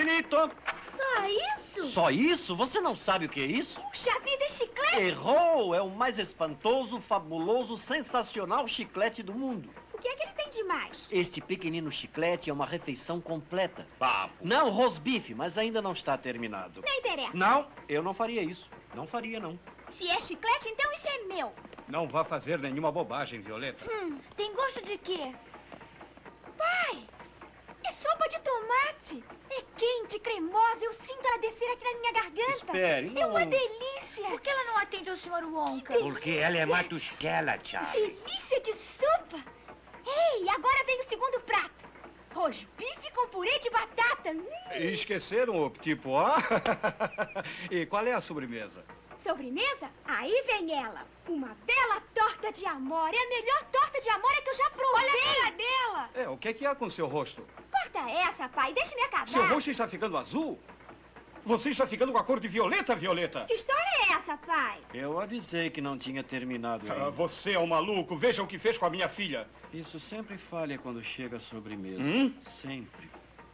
Finito! Só isso? Só isso? Você não sabe o que é isso? Puxa vida, é chiclete! Errou! É o mais espantoso, fabuloso, sensacional chiclete do mundo. O que é que ele tem de mais? Este pequenino chiclete é uma refeição completa. Papo. Não, rosbife, mas ainda não está terminado. Não interessa. Não, eu não faria isso. Não faria, não. Se é chiclete, então isso é meu. Não vá fazer nenhuma bobagem, Violeta. Tem gosto de quê? Pai, é sopa de tomate. É quente, cremosa. Eu sinto ela descer aqui na minha garganta. Espere, É uma não. delícia. Por que ela não atende ao Sr. Wonka? Porque ela é matusquela, Charlie. Delícia de sopa. Ei, agora vem o segundo prato. Rosbife com purê de batata. Esqueceram o tipo A? E qual é a sobremesa? Sobremesa? Aí vem ela. Uma bela torta de amora. É a melhor torta de amora que eu já provei. Olha a cara dela. O que há com seu rosto? Corta essa, pai. Deixa-me acabar. Seu rosto está ficando azul? Você está ficando com a cor de violeta, Violeta? Que história é essa, pai? Eu avisei que não tinha terminado ainda. Você é um maluco. Veja o que fez com a minha filha. Isso sempre falha quando chega a sobremesa. Sempre.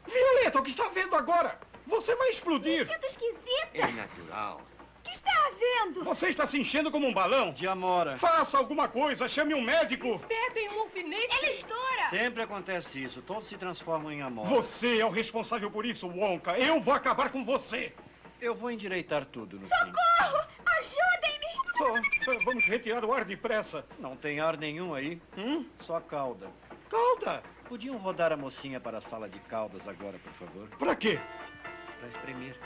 Violeta, o que está vendo agora? Você vai explodir. Sinto esquisita. É natural. O que está havendo? Você está se enchendo como um balão. De amora. Faça alguma coisa, chame um médico. Bebem um alfinete. Ela estoura. Sempre acontece isso. Todos se transformam em amora. Você é o responsável por isso, Wonka. Eu vou acabar com você. Eu vou endireitar tudo no fim. Socorro! Ajudem-me! Vamos retirar o ar depressa. Não tem ar nenhum aí. Só cauda. Calda. Podiam rodar a mocinha para a sala de caudas agora, por favor? Pra quê? Para espremer.